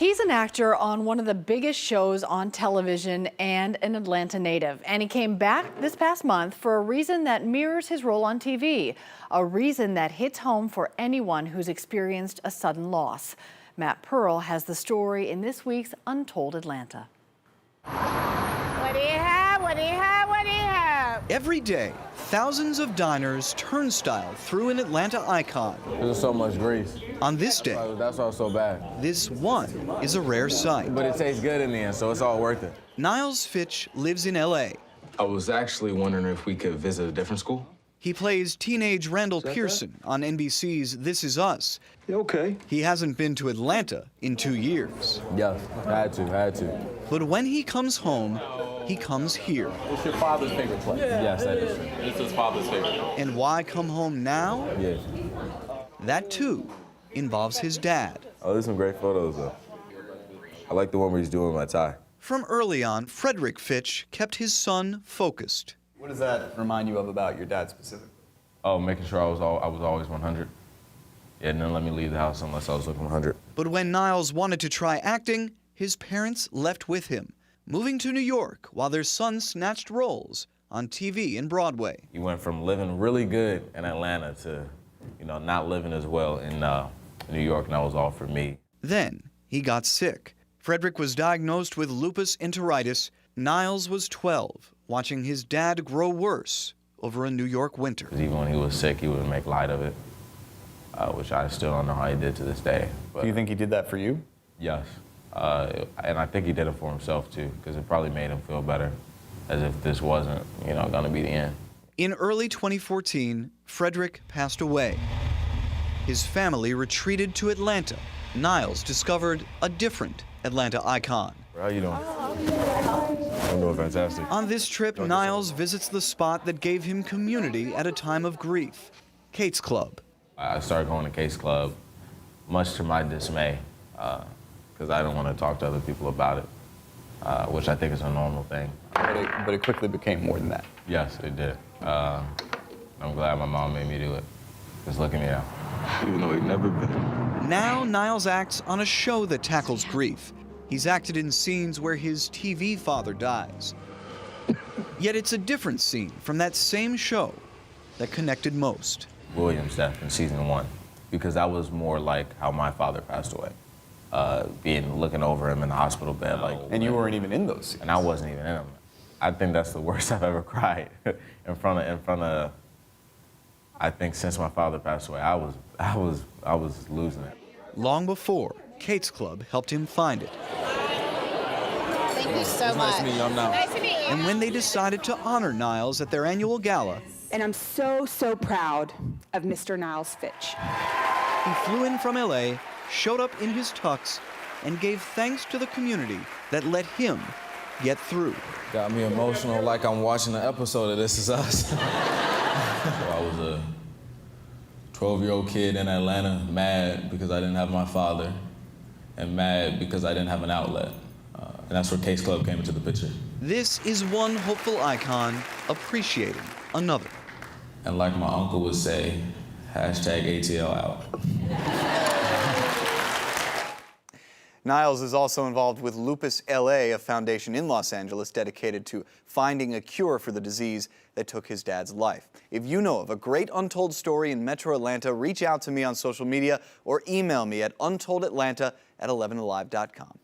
He's an actor on one of the biggest shows on television and an Atlanta native. And he came back this past month for a reason that mirrors his role on TV, a reason that hits home for anyone who's experienced a sudden loss. Matt Pearl has the story in this week's Untold Atlanta. What do you have? What do you have? What do you have? Every day, thousands of diners turnstile through an Atlanta icon. There's so much grease. On this day, That's why it's so bad. this one is a rare sight. But it tastes good in the end, so it's all worth it. Niles Fitch lives in LA. I was actually wondering if we could visit a different school. He plays teenage Randall Pearson on NBC's This Is Us. Okay. He hasn't been to Atlanta in 2 years. Yes, had to. But when he comes home, he comes here. What's your father's favorite place? Yes, that is true. It's his father's favorite. And why come home now? Yes. That too involves his dad. Oh, there's some great photos, though. I like the one where he's doing my tie. From early on, Frederick Fitch kept his son focused. What does that remind you of about your dad specifically? Oh, making sure I was always 100. Yeah, didn't let me leave the house unless I was looking 100. But when Niles wanted to try acting, his parents left with him, moving to New York while their son snatched roles on TV and Broadway. You went from living really good in Atlanta to, not living as well in New York, and that was all for me. Then he got sick. Frederick was diagnosed with lupus enteritis. Niles was 12, watching his dad grow worse over a New York winter. Even when he was sick, he would make light of it, which I still don't know how he did to this day. But Do you think he did that for you? yes, and I think he did it for himself too, because it probably made him feel better, as if this wasn't, going to be the end. In early 2014, Frederick passed away. His family retreated to Atlanta. Niles discovered a different Atlanta icon. How you doing? I'm doing fantastic. On this trip, Niles visits the spot that gave him community at a time of grief, Kate's Club. I started going to Case Club, much to my dismay, because I didn't want to talk to other people about it, which I think is a normal thing. But it quickly became more than that. Yes, it did. I'm glad my mom made me do it. Just look at me now. Even though we've never been. Now Niles acts on a show that tackles grief. He's acted in scenes where his TV father dies. Yet it's a different scene from that same show that connected most. William's death in season 1, because that was more like how my father passed away. Looking over him in the hospital bed, And you weren't even in those scenes. and I wasn't even in them. I think that's the worst I've ever cried in front of. I think since my father passed away, I was losing it. Long before Kate's Club helped him find it. Thank you so much. Nice to meet you. I'm now. Nice to meet you. And when they decided to honor Niles at their annual gala, And I'm so, so proud of Mr. Niles Fitch. he flew in from LA, showed up in his tux, and gave thanks to the community that let him get through. Got me emotional like I'm watching an episode of This Is Us. I was a 12-year-old kid in Atlanta, mad because I didn't have my father, and mad because I didn't have an outlet. And that's where Case Club came into the picture. This is one hopeful icon appreciating another. And like my uncle would say, #ATL out. Niles is also involved with Lupus LA, a foundation in Los Angeles dedicated to finding a cure for the disease that took his dad's life. If you know of a great untold story in Metro Atlanta, reach out to me on social media or email me at untold-atlanta@11alive.com.